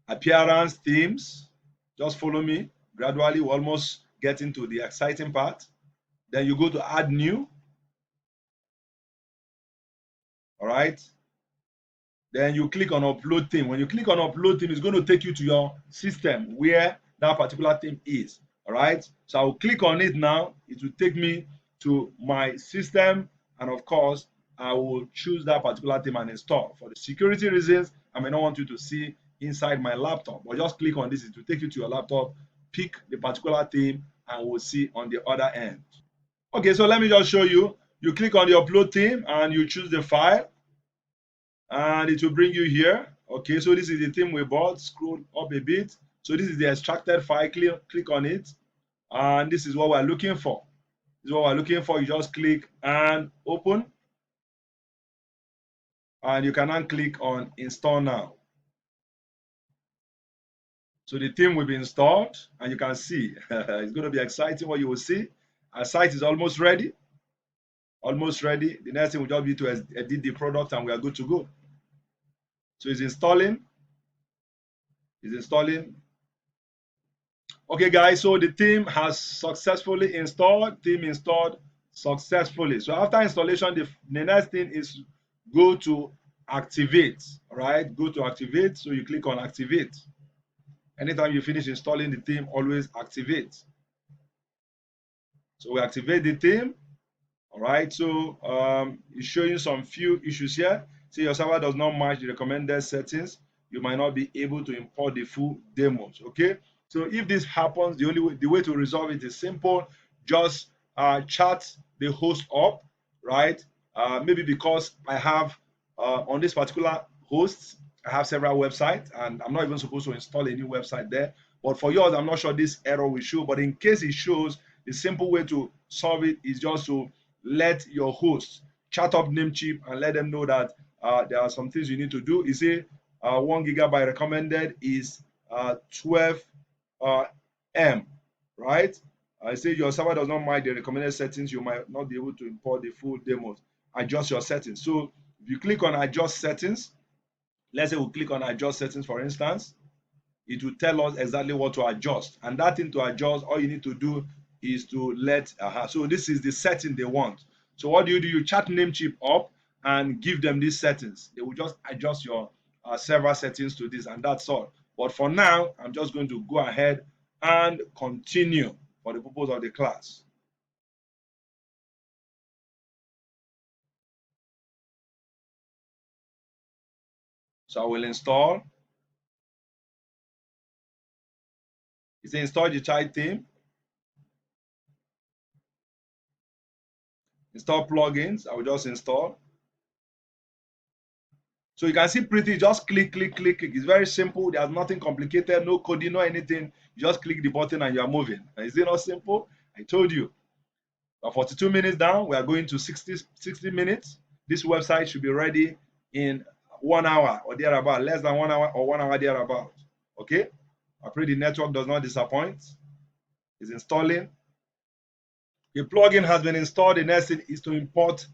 Appearance, themes. Just follow me. Gradually, we're almost getting to the exciting part. Then you go to add new. All right. Then you click on upload theme. When you click on upload theme, it's going to take you to your system where that particular theme is. All right. So I'll click on it now. It will take me to my system. And of course, I will choose that particular theme and install. For the security reasons, I may not want you to see inside my laptop, but just click on this. It will take you to your laptop, pick the particular theme, and we'll see on the other end. Okay, so let me just show you. You click on the upload theme and you choose the file and it will bring you here. Okay, so this is the theme we bought. Scroll up a bit So this is the extracted file. Click on it, and this is what we're looking for. This is what we're looking for. You just click and open, and you can now click on install now. So the theme will be installed, and you can see it's going to be exciting what you will see. Our site is almost ready. Almost ready. The next thing will just be to edit the product, and we are good to go. So it's installing. It's installing. Okay, guys, so the theme has successfully installed. Theme installed successfully. So after installation, the next thing is go to activate. All right, go to activate. So you click on activate. Anytime you finish installing the theme, always activate. So we activate the theme. All right, so it's showing some few issues here. Say your server does not match the recommended settings. You might not be able to import the full demos. Okay, so if this happens, the way to resolve it is simple. Just chat the host up, right? Maybe because I have on this particular host, I have several websites, and I'm not even supposed to install a new website there. But for yours, I'm not sure this error will show. But in case it shows, the simple way to solve it is just to let your host chat up Namecheap and let them know that there are some things you need to do. You say 1 gigabyte recommended is 12 M, right? I say your server does not match the recommended settings. You might not be able to import the full demos. Adjust your settings. So if you click on adjust settings, let's say we click on adjust settings, for instance, it will tell us exactly what to adjust. And that thing to adjust, all you need to do is to let, so this is the setting they want. So what do? You chat Namecheap up and give them these settings. They will just adjust your server settings to this, and that's all. But for now, I'm just going to go ahead and continue for the purpose of the class. So I will install. It's install the child theme. Install plugins. I will just install. So you can see pretty, just click, click, click, click. It's very simple. There's nothing complicated, no coding, no anything. You just click the button and you are moving. Is it not simple? I told you. 42 minutes down, we are going to 60 minutes. This website should be ready in 1 hour or thereabout, less than 1 hour or 1 hour thereabout. Okay? I pray the network does not disappoint. It's installing. The plugin has been installed. The next thing is to import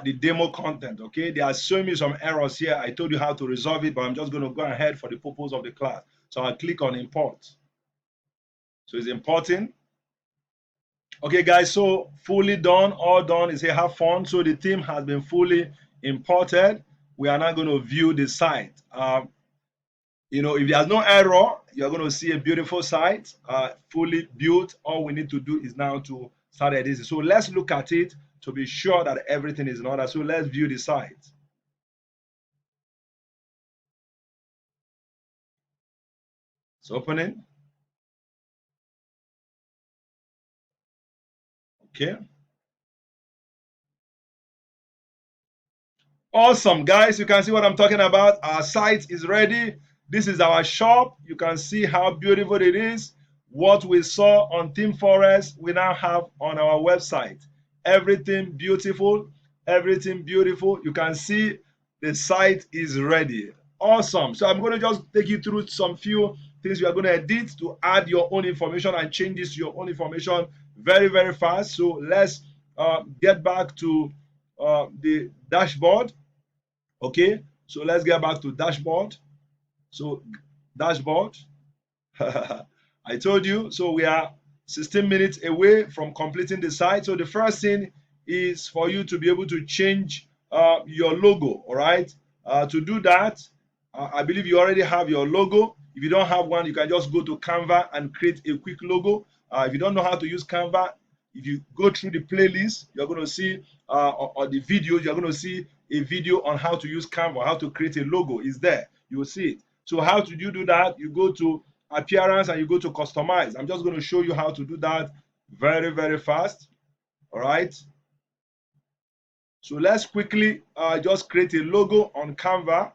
the demo content. Okay, they are showing me some errors here. I told you how to resolve it, but I'm just going to go ahead for the purpose of the class. So I'll click on import. So it's importing. Okay, guys, so fully done, all done. It says have fun. So the theme has been fully imported. We are now going to view the site. You know, if there's no error, you're going to see a beautiful site, fully built. All we need to do is now to start editing. So let's look at it to be sure that everything is in order. So let's view the site. It's opening. Okay. Awesome, guys. You can see what I'm talking about. Our site is ready. This is our shop. You can see how beautiful it is. What we saw on Theme Forest, we now have on our website. Everything beautiful. Everything beautiful. You can see the site is ready. Awesome. So I'm going to just take you through some few things you are going to edit to add your own information and change this to your own information very, very fast. So let's get back to the dashboard. Okay, so let's get back to dashboard. So dashboard, I told you, so we are 16 minutes away from completing the site. So the first thing is for you to be able to change your logo. All right, to do that, I believe you already have your logo. If you don't have one, you can just go to Canva and create a quick logo. If you don't know how to use Canva, if you go through the playlist, you're going to see, or the videos, you're going to see a video on how to use Canva, how to create a logo is there. You will see it. So how do you do that? You go to appearance and you go to customize. I'm just going to show you how to do that very, very fast. All right. So let's quickly just create a logo on Canva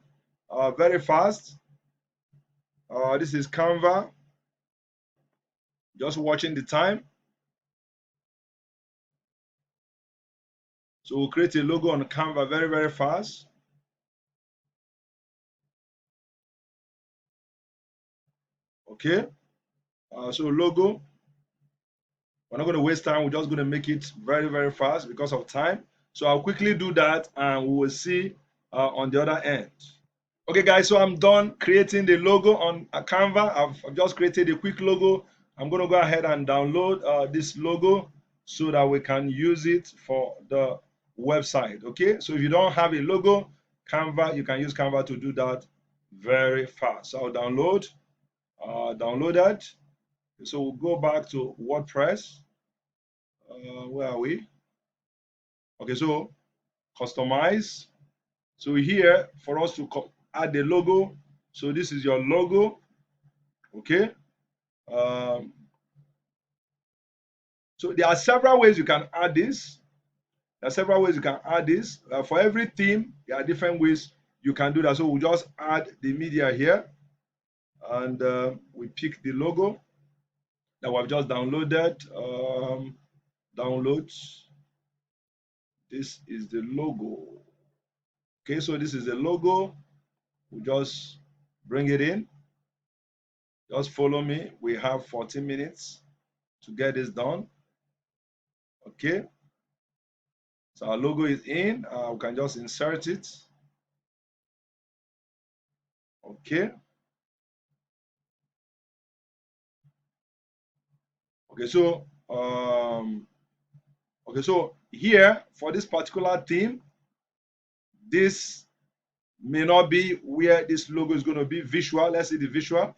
very fast. This is Canva. Just watching the time. So we'll create a logo on Canva very, very fast. Okay. So logo, we're not going to waste time. We're just going to make it very, very fast because of time. So I'll quickly do that and we will see on the other end. Okay, guys, so I'm done creating the logo on Canva. I've just created a quick logo. I'm going to go ahead and download this logo so that we can use it for the website. Okay, so if you don't have a logo, Canva, you can use Canva to do that very fast. So I'll download that. So we'll go back to WordPress. Where are we? Okay, so customize. So here, for us to add the logo, so this is your logo. Okay. Um, so there are several ways you can add this. There are several ways you can add this. For every theme, there are different ways you can do that. So we'll just add the media here, and we pick the logo that we've just downloaded. Downloads. This is the logo. Okay, so this is the logo. We just bring it in. Just follow me. We have 14 minutes to get this done. Okay, so our logo is in. We can just insert it. Okay. Okay, so here for this particular theme, this may not be where this logo is going to be visual. Let's see the visual.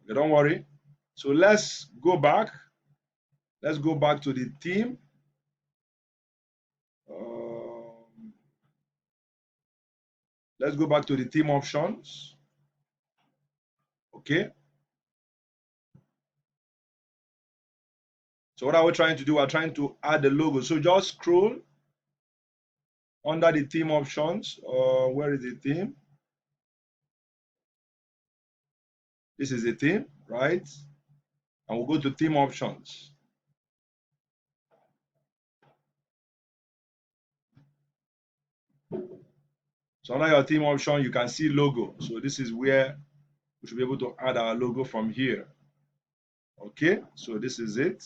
Okay, don't worry. So let's go back. Let's go back to the theme. Let's go back to the theme options. Okay. So what are we trying to do? We're trying to add the logo. So just scroll under the theme options. Where is the theme? This is the theme, right? And we'll go to theme options. So under your theme option, you can see logo. So this is where we should be able to add our logo from here. Okay, so this is it.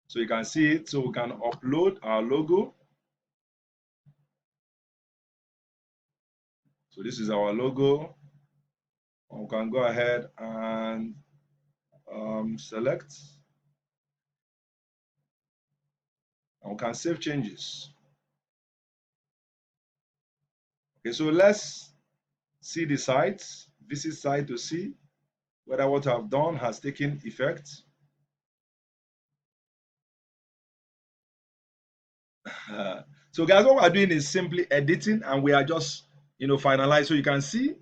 So you can see it. So we can upload our logo. So this is our logo. We can go ahead and select. And we can save changes. Okay, so let's see the site. Visit site to see whether what I've done has taken effect. So guys, what we're doing is simply editing and we are just, finalized. So you can see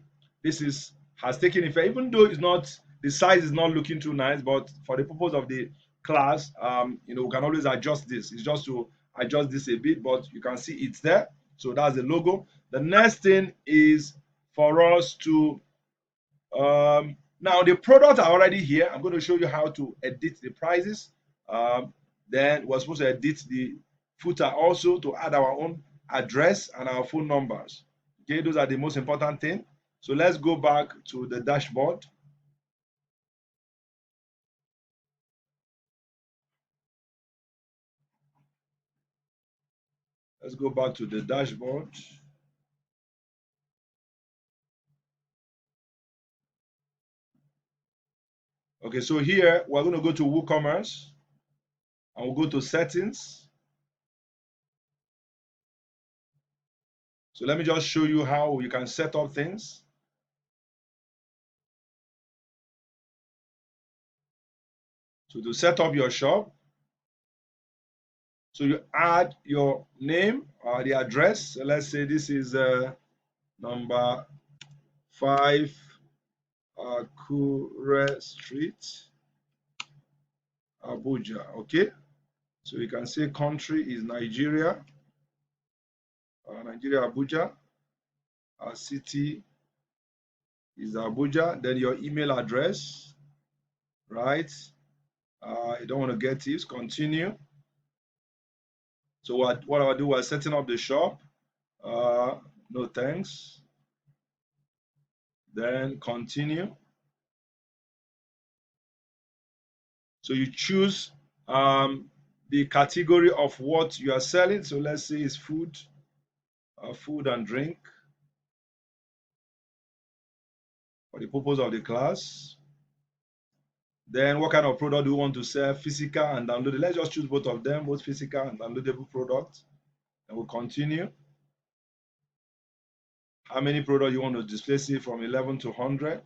this has taken effect, even though it's not, the size is not looking too nice, but for the purpose of the class, we can always adjust this. It's just to adjust this a bit, but you can see it's there. So that's the logo. The next thing is for us to, now the products are already here. I'm going to show you how to edit the prices. Then we're supposed to edit the footer also to add our own address and our phone numbers. Okay, those are the most important thing. So let's go back to the dashboard. Let's go back to the dashboard. Okay, so here we're going to go to WooCommerce and we'll go to settings. So let me just show you how you can set up things. So to set up your shop, so you add your name or the address. So let's say this is number 5 Akure Street, Abuja. Okay, so you can say country is Nigeria, Nigeria, Abuja. City is Abuja. Then your email address, right? You don't want to get tips. Continue. So what I do was setting up the shop. No thanks. Then continue. So you choose the category of what you are selling. So let's say it's food, food and drink for the purpose of the class. Then what kind of product do you want to sell? Physical and downloadable. Let's just choose both of them, both physical and downloadable products. And we'll continue. How many products you want to display? Say from 11 to 100.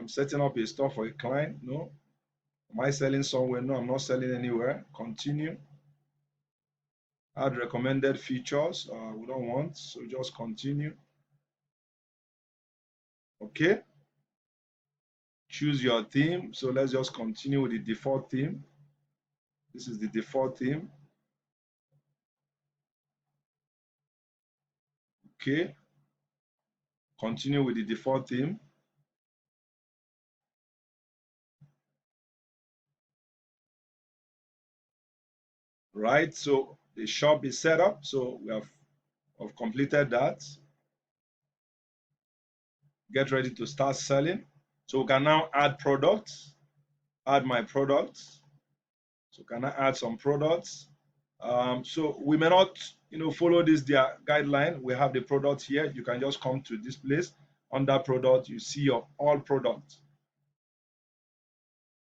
Setting up a store for a client. No. Am I selling somewhere? No, I'm not selling anywhere. Continue. Add recommended features. We don't want, so just continue. Okay. Choose your theme. So let's just continue with the default theme. This is the default theme. Okay. Continue with the default theme. Right. So the shop is set up. So we have completed that. Get ready to start selling. So we can now add products. Add my products. So can I add some products? So we may not, follow this their guideline. We have the product here. You can just come to this place under product. You see your all products.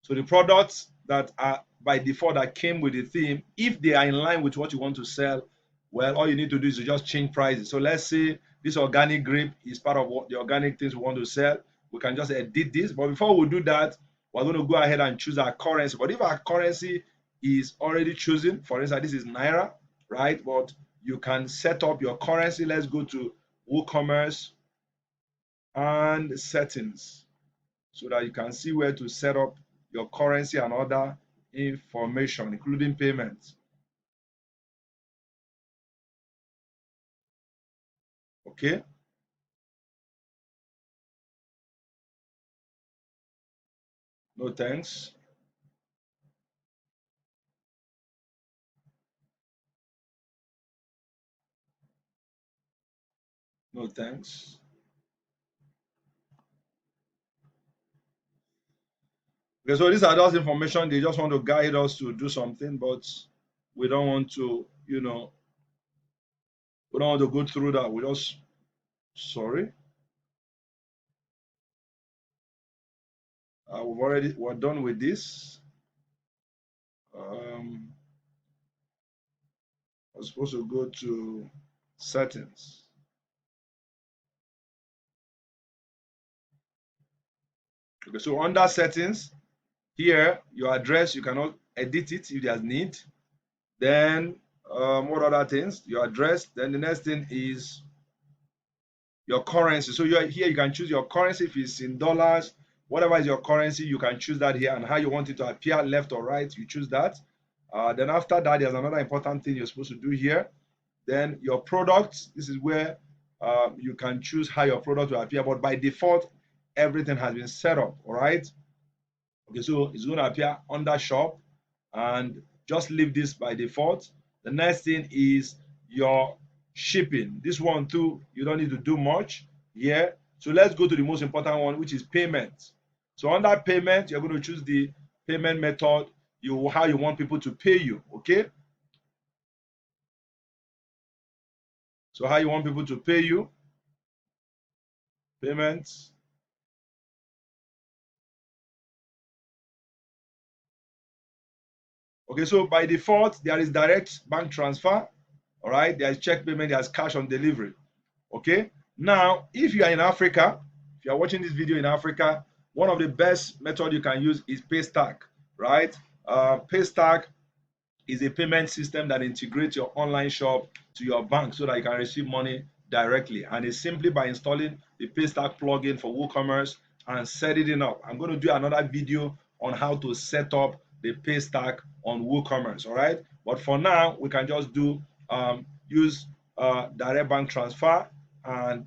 So the products that are by default that came with the theme, if they are in line with what you want to sell, well, all you need to do is to just change prices. So let's say this organic grape is part of what the organic things we want to sell. We can just edit this. But before we do that, we're going to go ahead and choose our currency. But if our currency is already chosen, for instance, this is Naira, right? But you can set up your currency. Let's go to WooCommerce and settings so that you can see where to set up your currency and other information, including payments. Okay. No thanks. No thanks. Okay, so these are just information. They just want to guide us to do something, but we don't want to, we don't want to go through that. We just, sorry. We're done with this. I'm supposed to go to settings. Okay, so under settings, here, your address, you cannot edit it if there's need. Then, what other things? Your address. Then the next thing is your currency. So here you can choose your currency. If it's in dollars, whatever is your currency, you can choose that here, and how you want it to appear, left or right, you choose that. Then after that, there's another important thing you're supposed to do here. Then your products. This is where you can choose how your product will appear, but by default, everything has been set up. All right. Okay, so it's going to appear under shop, and just leave this by default. The next thing is your shipping. This one too, you don't need to do much here. So let's go to the most important one, which is payment. So under payment, you're going to choose the payment method, how you want people to pay you. Okay. So how you want people to pay you, payments. Okay, so by default, there is direct bank transfer. All right, there's check payment, there's cash on delivery. Okay, now if you are in Africa, if you are watching this video in Africa, one of the best method you can use is Paystack, right? Paystack is a payment system that integrates your online shop to your bank so that you can receive money directly. And it's simply by installing the Paystack plugin for WooCommerce and setting it up. I'm going to do another video on how to set up the Paystack on WooCommerce. All right. But for now, we can just do use direct bank transfer and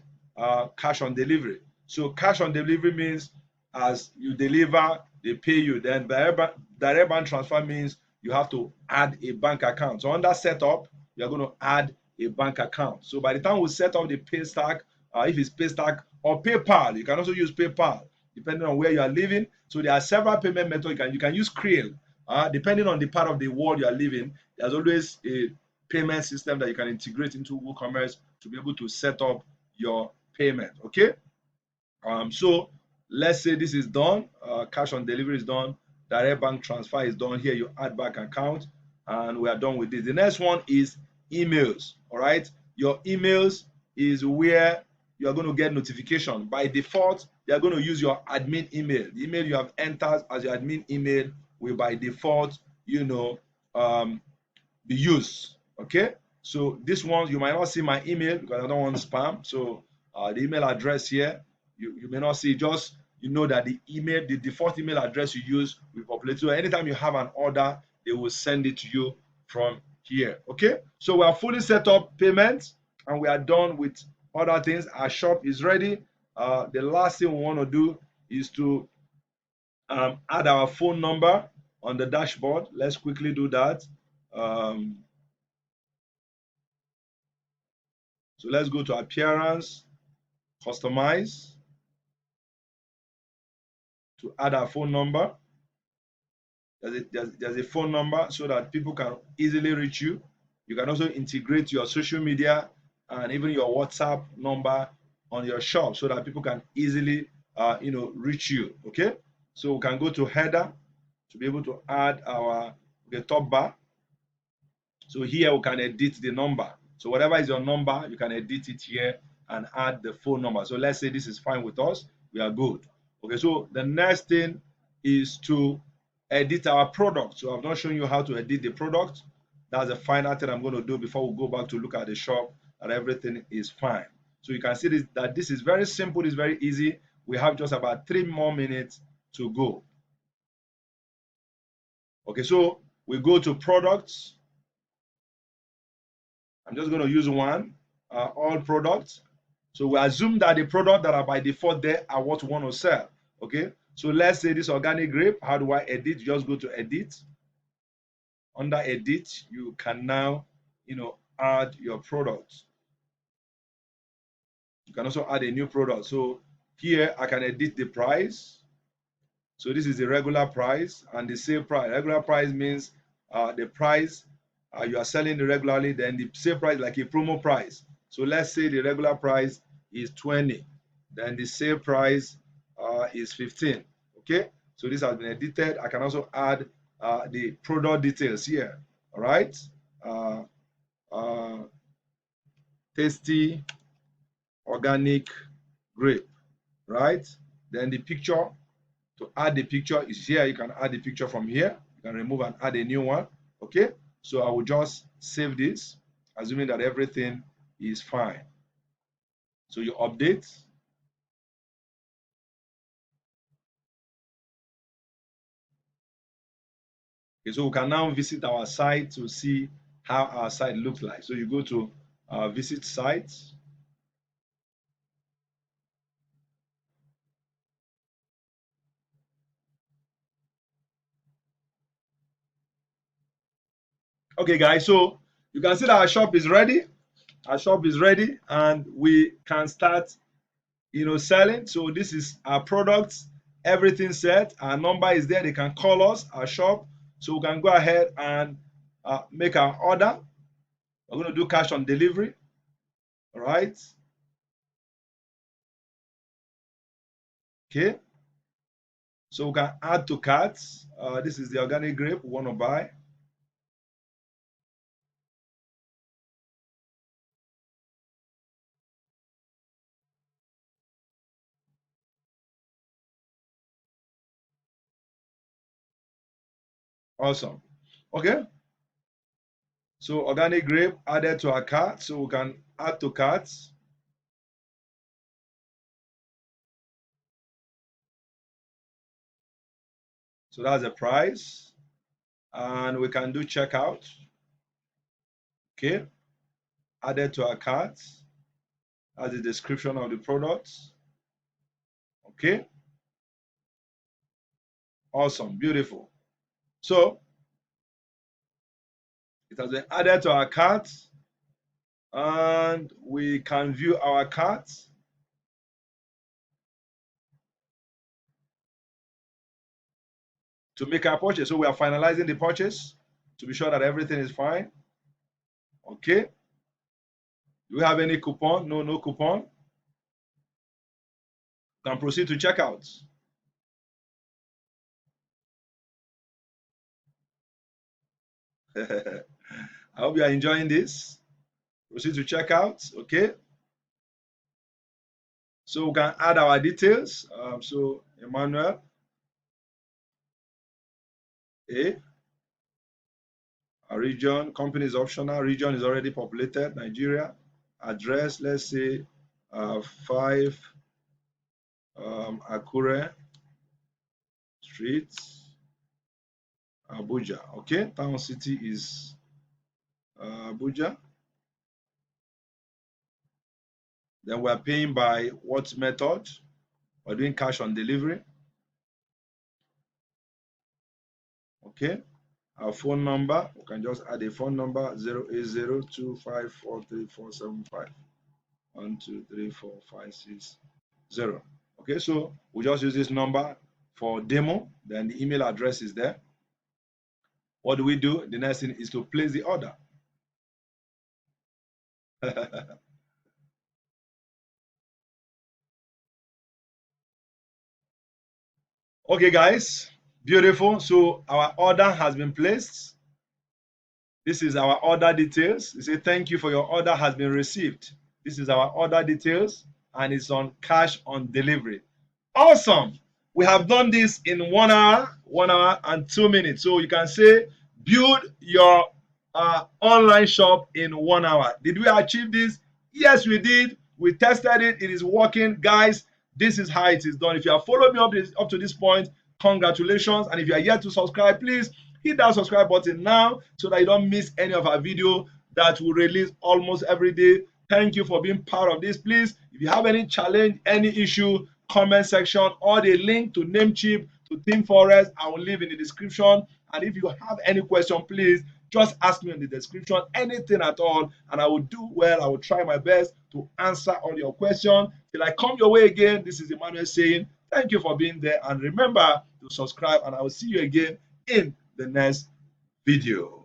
cash on delivery. So cash on delivery means as you deliver, they pay you. Then direct bank transfer means you have to add a bank account. So under setup, you're going to add a bank account. So by the time we set up the pay stack, if it's pay stack or PayPal, you can also use PayPal depending on where you are living. So there are several payment methods. You can use Krill. Depending on the part of the world you are living, there's always a payment system that you can integrate into WooCommerce to be able to set up your payment. Okay. So let's say this is done, cash on delivery is done, direct bank transfer is done. Here you add bank account, and we are done with this. The next one is emails. All right, your emails is where you are going to get notification. By default, they are going to use your admin email. The email you have entered as your admin email will by default, um, be used. Okay, so this one you might not see my email because I don't want spam. So the email address here you may not see. Just know that the default email address you use will populate. So anytime you have an order, they will send it to you from here. Okay, so we are fully set up payments and we are done with other things. Our shop is ready. The last thing we want to do is to add our phone number on the dashboard. Let's quickly do that. So let's go to appearance, customize to add our phone number. There's a phone number so that people can easily reach you. You can also integrate your social media and even your WhatsApp number on your shop so that people can easily reach you. Okay, so we can go to header to be able to add our top bar. So here we can edit the number. So whatever is your number, you can edit it here and add the phone number. So let's say this is fine with us. We are good. Okay, so the next thing is to edit our product. So I've not shown you how to edit the product. That's the final thing I'm going to do before we go back to look at the shop and everything is fine. So you can see that this is very simple. It's very easy. We have just about 3 more minutes to go. Okay, so we go to products. I'm just going to use one, all products. So we assume that the product that are by default there are what we want to sell. Okay, so let's say this organic grape. How do I edit? Just go to edit. Under edit, you can now, add your product. You can also add a new product. So here I can edit the price. So this is the regular price and the sale price. Regular price means the price you are selling regularly, then the sale price like a promo price. So let's say the regular price is 20, then the sale price is 15. Okay, so this has been edited. I can also add the product details here. All right, tasty organic grape, right? Then the picture, to add the picture is here. You can add the picture from here. You can remove and add a new one. Okay, so I will just save this, assuming that everything is fine. So you update. Okay, so we can now visit our site to see how our site looks like. So you go to visit sites. Okay, guys, so you can see that our shop is ready. Our shop is ready and we can start selling. So this is our products, everything set. Our number is there. They can call us, our shop. So we can go ahead and make our order. We're going to do cash on delivery. All right. Okay. So we can add to carts. This is the organic grape we want to buy. Awesome. Okay. So organic grape added to our cart. So we can add to carts. So that's the price. And we can do checkout. Okay. Added to our cart. That's the description of the products. Okay. Awesome. Beautiful. So it has been added to our cart, and we can view our cart. To make our purchase. So we are finalizing the purchase to be sure that everything is fine. Okay. Do we have any coupon? No, no coupon. Can proceed to checkout. I hope you are enjoying this. Proceed to checkout. Okay. So we can add our details. So Emmanuel A. Our region, company is optional. Region is already populated. Nigeria. Address, let's say 5 Akure Street, Abuja. Okay. Town city is Abuja. Then we're paying by what method? We're doing cash on delivery. Okay. Our phone number, we can just add a phone number 08025434475. 1234560. Okay, so we just use this number for demo. Then the email address is there. What do we do? The next thing is to place the order. Okay, guys, beautiful. So our order has been placed. This is our order details. You say, thank you for your order has been received. This is our order details, and it's on cash on delivery. Awesome. We have done this in 1 hour and 2 minutes. So you can say, build your online shop in 1 hour. Did we achieve this? Yes, we did. We tested it. It is working. Guys, this is how it is done. If you have followed me up to this point, congratulations. And if you are yet to subscribe, please hit that subscribe button now so that you don't miss any of our video that we release almost every day. Thank you for being part of this. Please, if you have any challenge, any issue, comment section or the link to Namecheap, to Team Forest, I will leave in the description. And if you have any question, please just ask me in the description, anything at all, and I will do well. I will try my best to answer all your questions. Till I come your way again, this is Emmanuel saying thank you for being there, and remember to subscribe, and I will see you again in the next video.